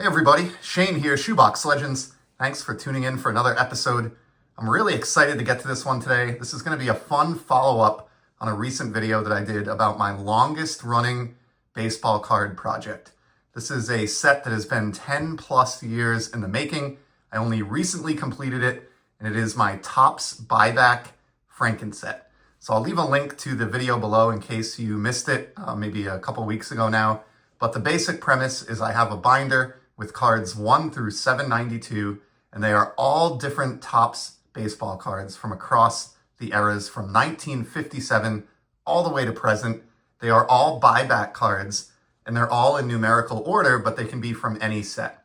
Hey everybody, Shane here, Shoebox Legends. Thanks for tuning in for another episode. I'm really excited to get to this one today. This is going to be a fun follow-up on a recent video that I did about my longest running baseball card project. This is a set that has been 10 plus years in the making. I only recently completed it, and it is my Topps Buyback Franken-set. So I'll leave a link to the video below in case you missed it, maybe a couple weeks ago now. But the basic premise is I have a binder with cards 1 through 792, and they are all different Topps baseball cards from across the eras from 1957 all the way to present. They are all buyback cards, and they're all in numerical order, but they can be from any set.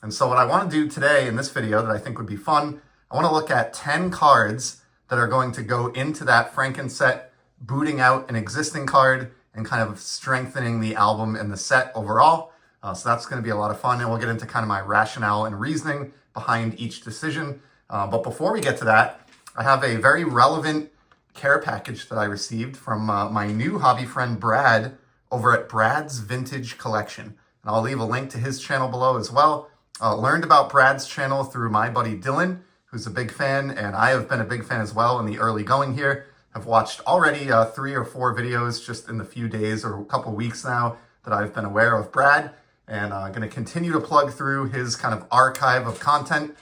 And so what I want to do today in this video that I think would be fun, I want to look at 10 cards that are going to go into that Franken set, booting out an existing card and kind of strengthening the album and the set overall. So that's going to be a lot of fun, and we'll get into kind of my rationale and reasoning behind each decision. But before we get to that, I have a very relevant care package that I received from my new hobby friend Brad over at Brad's Vintage Collection. And I'll leave a link to his channel below as well. Learned about Brad's channel through my buddy Dylan, who's a big fan, and I have been a big fan as well in the early going here. I've watched already 3 or 4 videos just in the few days or a couple weeks now that I've been aware of Brad. And I'm going to continue to plug through his kind of archive of content.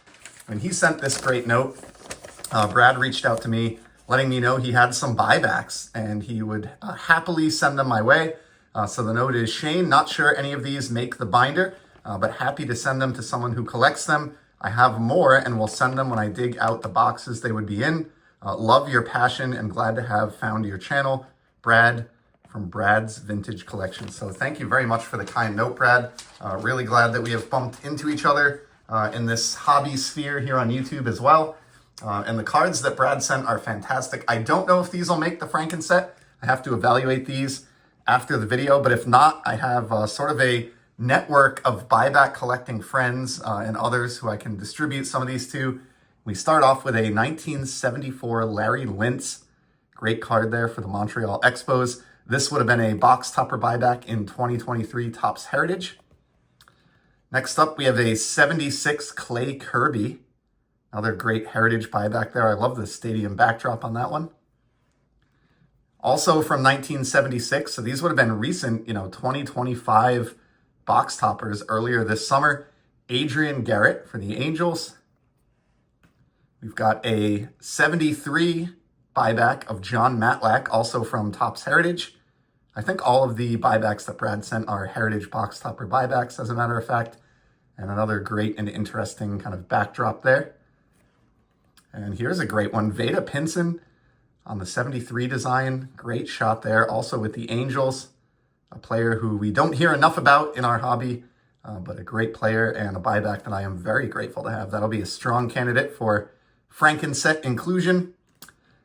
And he sent this great note. Brad reached out to me, letting me know he had some buybacks and he would happily send them my way. So the note is, Shane, not sure any of these make the binder, but happy to send them to someone who collects them. I have more and will send them when I dig out the boxes they would be in. Love your passion and glad to have found your channel. Brad from Brad's Vintage Collection. So thank you very much for the kind note, Brad. Really glad that we have bumped into each other in this hobby sphere here on YouTube as well. And the cards that Brad sent are fantastic. I don't know if these will make the Franken set. I have to evaluate these after the video, but if not, I have sort of a network of buyback collecting friends and others who I can distribute some of these to. We start off with a 1974 Larry Lintz. Great card there for the Montreal Expos. This would have been a box topper buyback in 2023 Topps Heritage. Next up, we have a 76 Clay Kirby. Another great Heritage buyback there. I love the stadium backdrop on that one. Also from 1976, so these would have been recent, 2025 box toppers earlier this summer. Adrian Garrett for the Angels. We've got a 73 buyback of John Matlack, also from Topps Heritage. I think all of the buybacks that Brad sent are Heritage box topper buybacks, as a matter of fact. And another great and interesting kind of backdrop there. And here's a great one. Veda Pinson on the 73 design. Great shot there. Also with the Angels, a player who we don't hear enough about in our hobby, but a great player and a buyback that I am very grateful to have. That'll be a strong candidate for Franken set inclusion.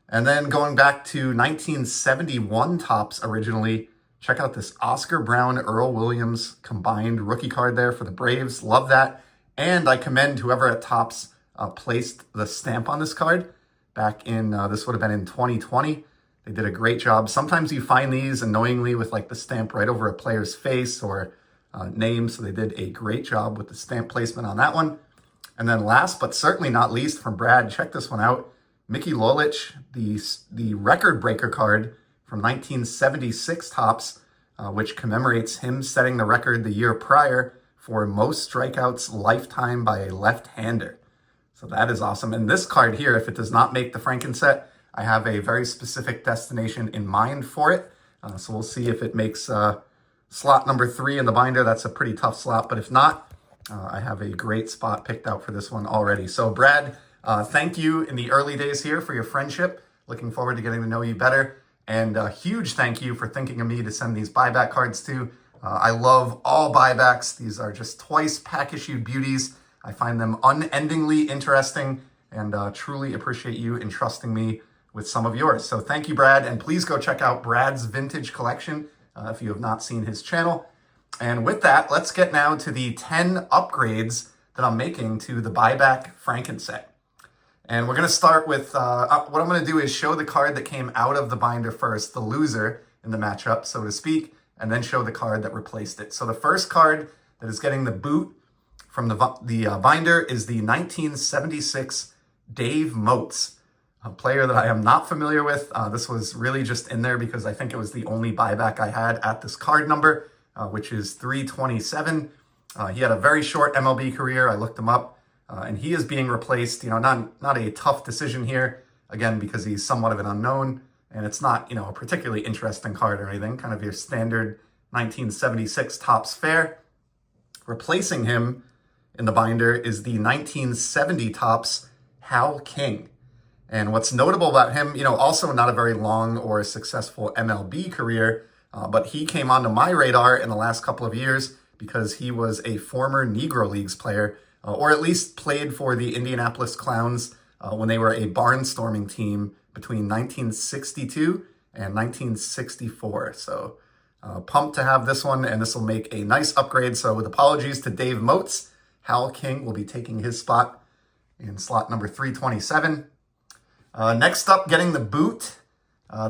And then going back to 1971 Topps originally, check out this Oscar Brown, Earl Williams combined rookie card there for the Braves. Love that. And I commend whoever at Topps placed the stamp on this card back in, this would have been in 2020. They did a great job. Sometimes you find these annoyingly with like the stamp right over a player's face or name. So they did a great job with the stamp placement on that one. And then last, but certainly not least from Brad, check this one out. Mickey Lolich, the record breaker card from 1976 Topps, which commemorates him setting the record the year prior for most strikeouts lifetime by a left-hander. So that is awesome. And this card here, if it does not make the Franken set, I have a very specific destination in mind for it. So we'll see if it makes slot number 3 in the binder. That's a pretty tough slot, but if not, I have a great spot picked out for this one already. So Brad, thank you in the early days here for your friendship. Looking forward to getting to know you better. And a huge thank you for thinking of me to send these buyback cards to. I love all buybacks. These are just twice pack issued beauties. I find them unendingly interesting and truly appreciate you entrusting me with some of yours. So thank you, Brad. And please go check out Brad's Vintage Collection if you have not seen his channel. And with that, let's get now to the 10 upgrades that I'm making to the Buyback Franken set. And we're going to start with, what I'm going to do is show the card that came out of the binder first, the loser in the matchup, so to speak, and then show the card that replaced it. So the first card that is getting the boot from the binder is the 1976 Dave Moats, a player that I am not familiar with. This was really just in there because I think it was the only buyback I had at this card number, which is 327. He had a very short MLB career. I looked him up, and he is being replaced. Not a tough decision here, again, because he's somewhat of an unknown, and it's not, a particularly interesting card or anything, kind of your standard 1976 Topps fare. Replacing him in the binder is the 1970 Topps Hal King. And what's notable about him, also not a very long or successful MLB career, but he came onto my radar in the last couple of years because he was a former Negro Leagues player, or at least played for the Indianapolis Clowns when they were a barnstorming team between 1962 and 1964. So pumped to have this one, and this will make a nice upgrade. So with apologies to Dave Moats, Hal King will be taking his spot in slot number 327. Next up, getting the boot.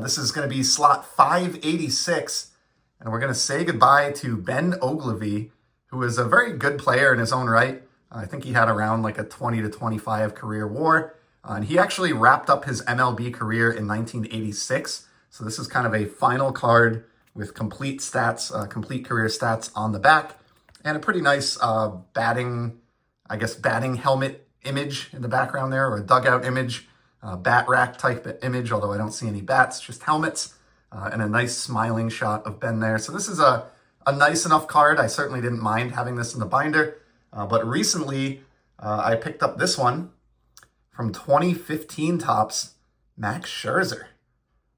This is going to be slot 586, and we're going to say goodbye to Ben Ogilvy, who is a very good player in his own right. I think he had around like a 20 to 25 career WAR, and he actually wrapped up his MLB career in 1986. So this is kind of a final card with complete stats, complete career stats on the back, and a pretty nice batting helmet image in the background there, or a dugout image. Bat rack type image, although I don't see any bats, just helmets, and a nice smiling shot of Ben there. So this is a nice enough card. I certainly didn't mind having this in the binder, but recently I picked up this one from 2015 Topps, Max Scherzer.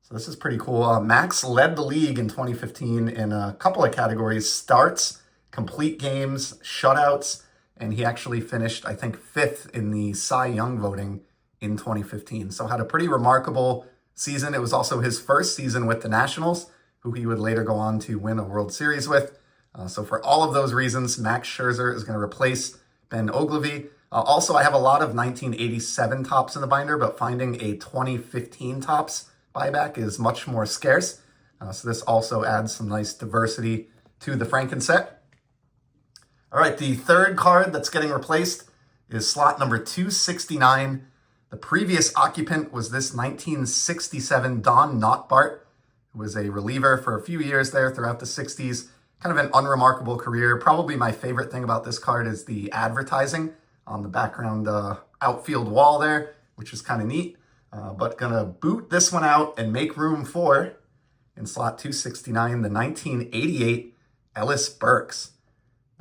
So this is pretty cool. Max led the league in 2015 in a couple of categories: starts, complete games, shutouts, and he actually finished, I think, 5th in the Cy Young voting in 2015. So had a pretty remarkable season. It was also his first season with the Nationals, who he would later go on to win a World Series with. So for all of those reasons, Max Scherzer is going to replace Ben Ogilvy. Also, I have a lot of 1987 Topps in the binder, but finding a 2015 Topps buyback is much more scarce. So this also adds some nice diversity to the Franken-set. All right, the third card that's getting replaced is slot number 269. The previous occupant was this 1967 Don Notbart, who was a reliever for a few years there throughout the 60s. Kind of an unremarkable career. Probably my favorite thing about this card is the advertising on the background outfield wall there, which is kind of neat. But gonna boot this one out and make room for, in slot 269, the 1988 Ellis Burks.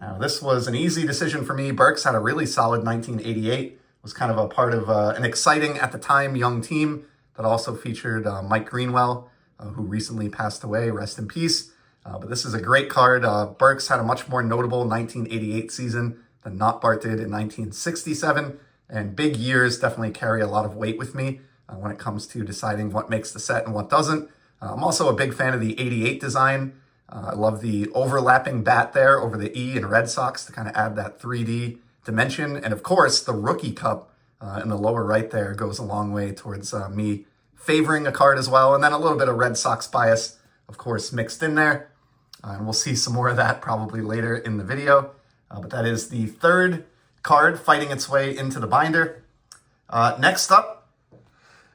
Now, this was an easy decision for me. Burks had a really solid 1988, was kind of a part of an exciting, at the time, young team that also featured Mike Greenwell, who recently passed away, rest in peace. But this is a great card. Burks had a much more notable 1988 season than Notbart did in 1967, and big years definitely carry a lot of weight with me when it comes to deciding what makes the set and what doesn't. I'm also a big fan of the 88 design. I love the overlapping bat there over the E in Red Sox to kind of add that 3D dimension. And of course, the rookie cup in the lower right there goes a long way towards me favoring a card as well. And then a little bit of Red Sox bias, of course, mixed in there. And we'll see some more of that probably later in the video. But that is the third card fighting its way into the binder. Next up,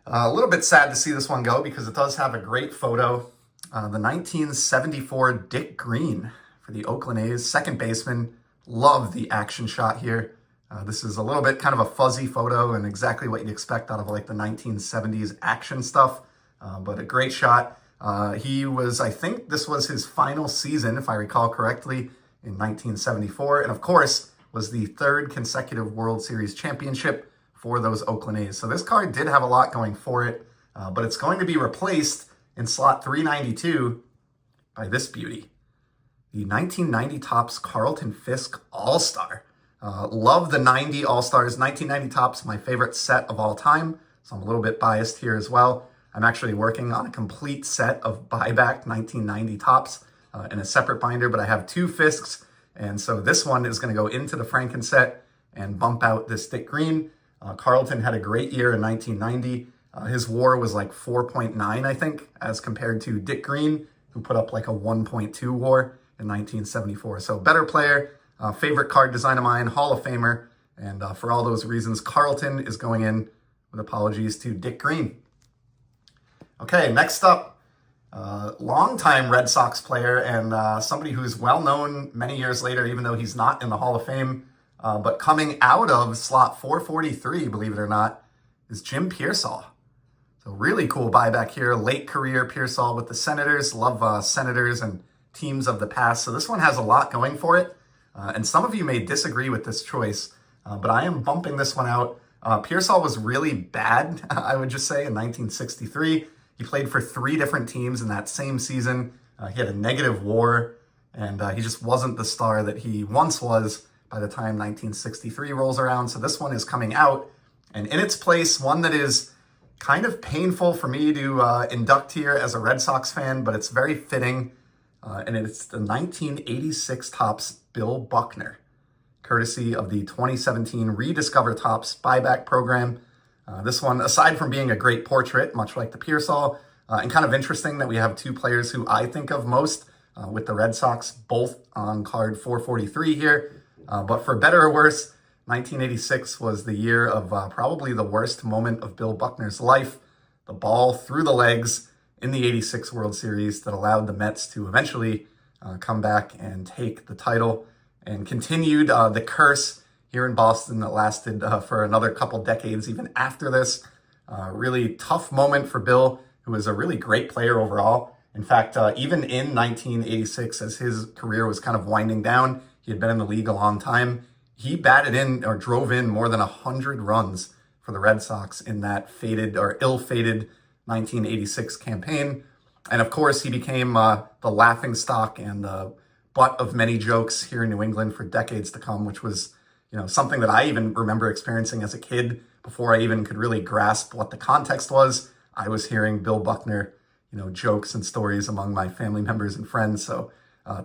a little bit sad to see this one go because it does have a great photo. The 1974 Dick Green for the Oakland A's, second baseman. Love the action shot here. This is a little bit kind of a fuzzy photo and exactly what you'd expect out of like the 1970s action stuff, but a great shot. He was, I think this was his final season, if I recall correctly, in 1974, and of course was the third consecutive World Series championship for those Oakland A's. So this card did have a lot going for it, but it's going to be replaced in slot 392 by this beauty. The 1990 Topps Carlton Fisk All-Star. Love the 90 All-Stars. 1990 Topps, my favorite set of all time, so I'm a little bit biased here as well. I'm actually working on a complete set of Buyback 1990 Topps in a separate binder, but I have two Fisks, and so this one is going to go into the Franken-set and bump out this Dick Green. Carlton had a great year in 1990. His WAR was like 4.9, I think, as compared to Dick Green, who put up like a 1.2 WAR in 1974. So better player, Favorite card design of mine, Hall of Famer. And for all those reasons, Carlton is going in with apologies to Dick Green. Okay, next up, longtime Red Sox player and somebody who's well known many years later, even though he's not in the Hall of Fame, but coming out of slot 443, believe it or not, is Jim Pearsall. So really cool buyback here. Late career Pearsall with the Senators. Love Senators and teams of the past. So this one has a lot going for it. And some of you may disagree with this choice, but I am bumping this one out. Pearsall was really bad, I would just say, in 1963. He played for 3 different teams in that same season. He had a negative WAR, and he just wasn't the star that he once was by the time 1963 rolls around. So this one is coming out, and in its place, one that is kind of painful for me to induct here as a Red Sox fan, but it's very fitting, and it's the 1986 Topps Bill Buckner, courtesy of the 2017 Rediscover Topps buyback program. This one, aside from being a great portrait, much like the Pearsall, and kind of interesting that we have 2 players who I think of most with the Red Sox, both on card 443 here. But for better or worse, 1986 was the year of probably the worst moment of Bill Buckner's life. The ball through the legs in the 86 World Series that allowed the Mets to eventually come back and take the title, and continued the curse here in Boston that lasted for another couple decades even after this. Really tough moment for Bill, who was a really great player overall. In fact, even in 1986, as his career was kind of winding down, he had been in the league a long time. He batted in or drove in more than 100 runs for the Red Sox in that fated or ill-fated 1986 campaign. And of course, he became the laughingstock and the butt of many jokes here in New England for decades to come, which was, something that I even remember experiencing as a kid before I even could really grasp what the context was. I was hearing Bill Buckner, jokes and stories among my family members and friends. So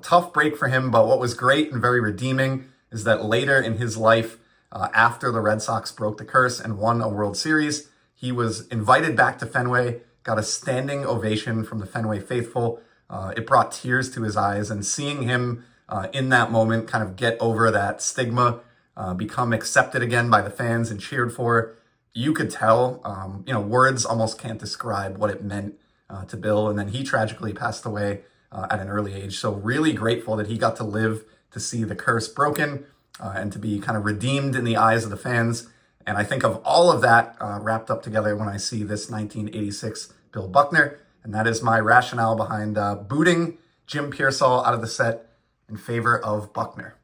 tough break for him. But what was great and very redeeming is that later in his life, after the Red Sox broke the curse and won a World Series, he was invited back to Fenway, got a standing ovation from the Fenway faithful. It brought tears to his eyes, and seeing him in that moment kind of get over that stigma, become accepted again by the fans and cheered for, you could tell, words almost can't describe what it meant to Bill. And then he tragically passed away at an early age. So really grateful that he got to live to see the curse broken and to be kind of redeemed in the eyes of the fans. And I think of all of that wrapped up together when I see this 1986 Bill Buckner. And that is my rationale behind booting Jim Pearsall out of the set in favor of Buckner.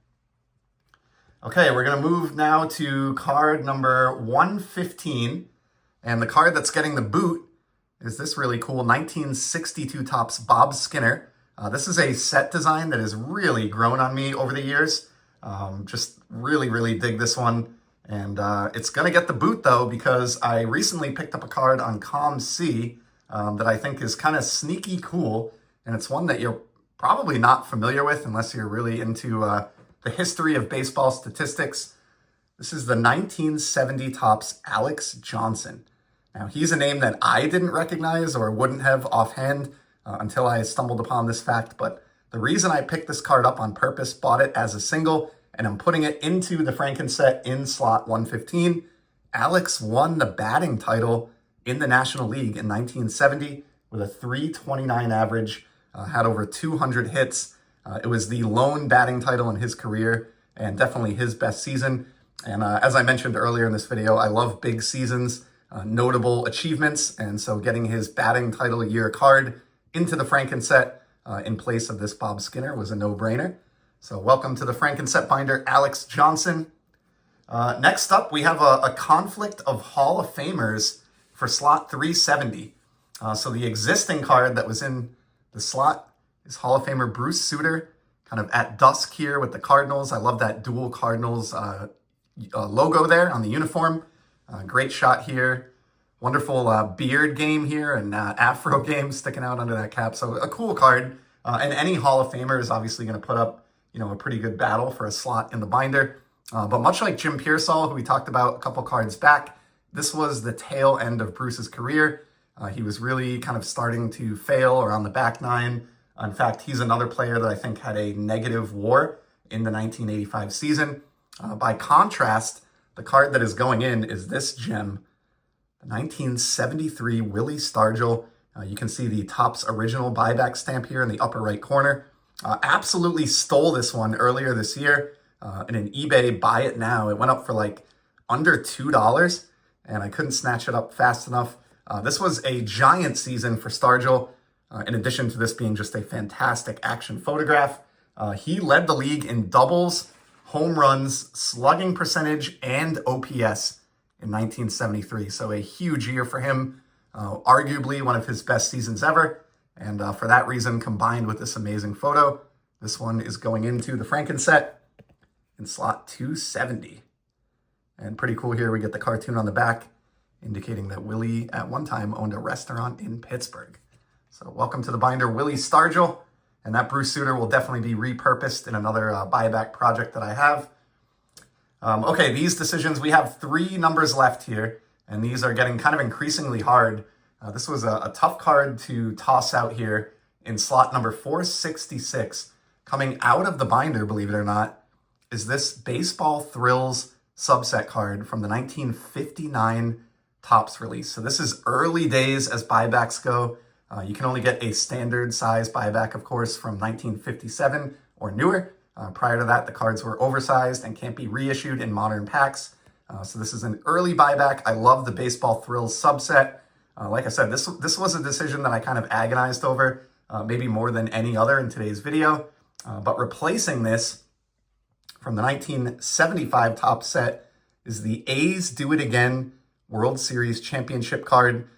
Okay, we're going to move now to card number 115. And the card that's getting the boot is this really cool 1962 Topps Bob Skinner. This is a set design that has really grown on me over the years. Just really, really dig this one. And it's going to get the boot, though, because I recently picked up a card on ComC that I think is kind of sneaky cool. And it's one that you're probably not familiar with unless you're really into the history of baseball statistics. This is the 1970 Topps Alex Johnson. Now, he's a name that I didn't recognize or wouldn't have offhand until I stumbled upon this fact. But the reason I picked this card up on purpose, bought it as a single, and I'm putting it into the Franken-set in slot 115. Alex won the batting title in the National League in 1970 with a .329 average, had over 200 hits. It was the lone batting title in his career and definitely his best season. And as I mentioned earlier in this video, I love big seasons, notable achievements. And so getting his batting title year card into the Franken-set in place of this Bob Skinner was a no-brainer. So welcome to the Franken-set binder, Alex Johnson. Next up, we have a conflict of Hall of Famers for slot 370. So the existing card that was in the slot is Hall of Famer Bruce Sutter, kind of at dusk here with the Cardinals. I love that dual Cardinals logo there on the uniform. Great shot here. Wonderful beard game here and afro game sticking out under that cap. So a cool card. And any Hall of Famer is obviously going to put up, a pretty good battle for a slot in the binder. But much like Jim Pearsall, who we talked about a couple cards back, this was the tail end of Bruce's career. He was really kind of starting to fail around the back nine. In fact, he's another player that I think had a negative WAR in the 1985 season. By contrast, the card that is going in is this gem, the 1973 Willie Stargell. You can see the Topps original buyback stamp here in the upper right corner. Absolutely stole this one earlier this year in an eBay buy it now. It went up for like under $2, and I couldn't snatch it up fast enough. This was a giant season for Stargell, in addition to this being just a fantastic action photograph. He led the league in doubles, home runs, slugging percentage, and OPS in 1973. So a huge year for him, arguably one of his best seasons ever. And for that reason, combined with this amazing photo, this one is going into the Franken-set in slot 270. And pretty cool here, we get the cartoon on the back indicating that Willie at one time owned a restaurant in Pittsburgh. So welcome to the binder, Willie Stargell. And that Bruce Sutter will definitely be repurposed in another buyback project that I have. Okay, these decisions, we have 3 numbers left here, and these are getting kind of increasingly hard. This was a tough card to toss out here in slot number 466. Coming out of the binder, believe it or not, is this Baseball Thrills subset card from the 1959 Topps release. So this is early days as buybacks go. You can only get a standard size buyback, of course, from 1957 or newer. Prior to that, the cards were oversized and can't be reissued in modern packs. So this is an early buyback. I love the Baseball Thrills subset. Like I said, this was a decision that I kind of agonized over, maybe more than any other in today's video. But replacing this from the 1975 Topps set is the A's Do It Again World Series Championship card.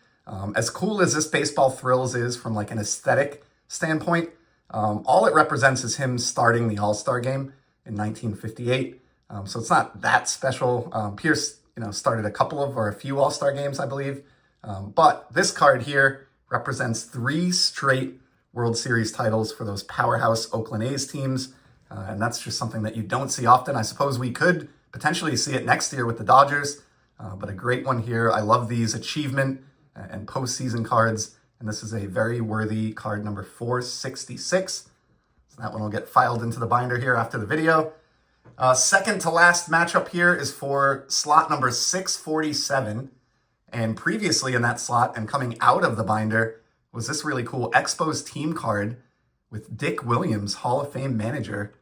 As cool as this Baseball Thrills is from like an aesthetic standpoint, all it represents is him starting the All-Star game in 1958. So it's not that special. Pierce, started a few All-Star games, I believe. But this card here represents 3 straight World Series titles for those powerhouse Oakland A's teams. And that's just something that you don't see often. I suppose we could potentially see it next year with the Dodgers, but a great one here. I love these achievement and postseason cards, and this is a very worthy card, number 466. So that one will get filed into the binder here after the video. Second to last matchup here is for slot number 647, and previously in that slot and coming out of the binder was this really cool Expos team card with Dick Williams, Hall of Fame manager,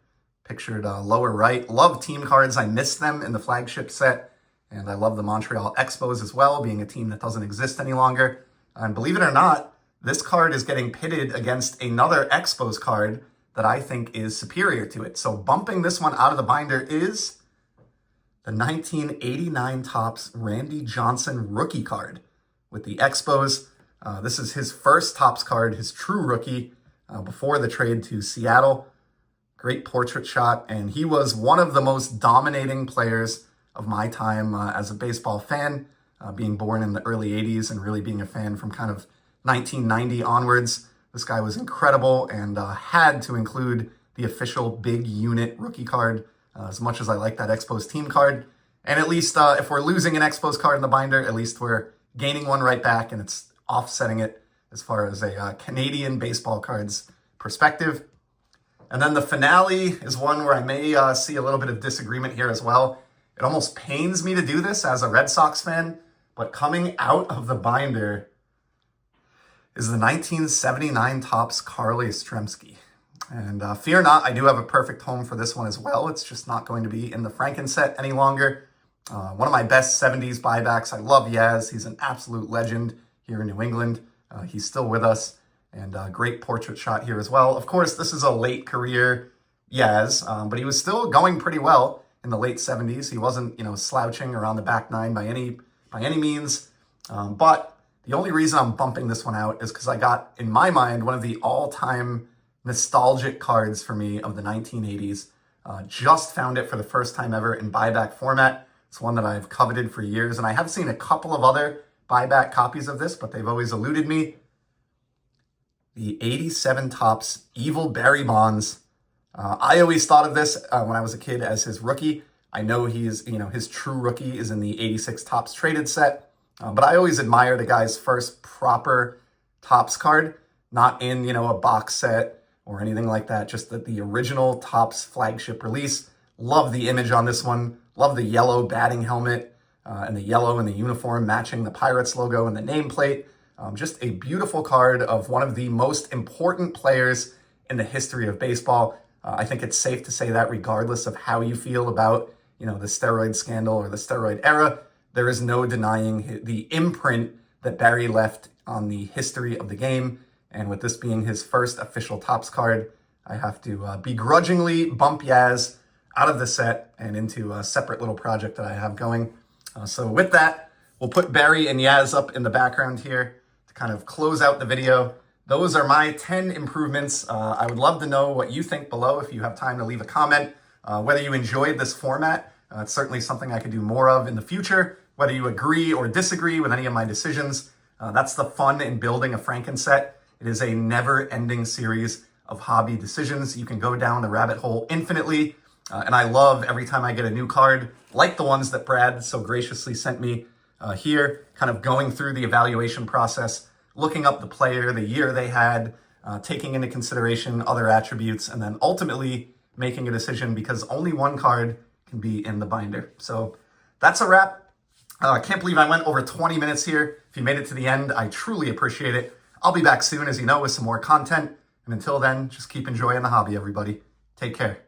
pictured lower right. Love team cards. I missed them in the flagship set, and I love the Montreal Expos as well, being a team that doesn't exist any longer. And believe it or not, this card is getting pitted against another Expos card that I think is superior to it. So bumping this one out of the binder is the 1989 Topps Randy Johnson rookie card with the Expos. This is his first Topps card, his true rookie, before the trade to Seattle. Great portrait shot, and he was one of the most dominating players of my time as a baseball fan, being born in the early 80s and really being a fan from kind of 1990 onwards. This guy was incredible and had to include the official big unit rookie card, as much as I like that Expos team card. And at least if we're losing an Expos card in the binder, at least we're gaining one right back, and it's offsetting it as far as a Canadian baseball cards perspective. And then the finale is one where I may see a little bit of disagreement here as well. It almost pains me to do this as a Red Sox fan, but coming out of the binder is the 1979 Topps Carly Yastrzemski. And fear not, I do have a perfect home for this one as well. It's just not going to be in the Franken-set any longer. One of my best 70s buybacks. I love Yaz. He's an absolute legend here in New England. He's still with us, and a great portrait shot here as well. Of course, this is a late career Yaz, but he was still going pretty well in the late 70s. He wasn't, slouching around the back nine by any means. But the only reason I'm bumping this one out is because I got, in my mind, one of the all-time nostalgic cards for me of the 1980s. Just found it for the first time ever in buyback format. It's one that I've coveted for years, and I have seen a couple of other buyback copies of this, but they've always eluded me. The 87 Topps Evil Barry Bonds. I always thought of this when I was a kid as his rookie. I know he's, his true rookie is in the 86 Topps traded set, but I always admired a guy's first proper Topps card, not in, a box set or anything like that. Just the original Topps flagship release. Love the image on this one. Love the yellow batting helmet and the yellow in the uniform matching the Pirates logo and the nameplate. Just a beautiful card of one of the most important players in the history of baseball. I think it's safe to say that regardless of how you feel about, the steroid scandal or the steroid era, there is no denying the imprint that Barry left on the history of the game. And with this being his first official Topps card, I have to begrudgingly bump Yaz out of the set and into a separate little project that I have going. So with that, we'll put Barry and Yaz up in the background here to kind of close out the video. Those are my 10 improvements. I would love to know what you think below if you have time to leave a comment. Whether you enjoyed this format, it's certainly something I could do more of in the future. Whether you agree or disagree with any of my decisions, that's the fun in building a Franken-set. It is a never-ending series of hobby decisions. You can go down the rabbit hole infinitely. And I love every time I get a new card, like the ones that Brad so graciously sent me here, kind of going through the evaluation process, looking up the player, the year they had, taking into consideration other attributes, and then ultimately making a decision because only one card can be in the binder. So that's a wrap. I can't believe I went over 20 minutes here. If you made it to the end, I truly appreciate it. I'll be back soon, as you know, with some more content. And until then, just keep enjoying the hobby, everybody. Take care.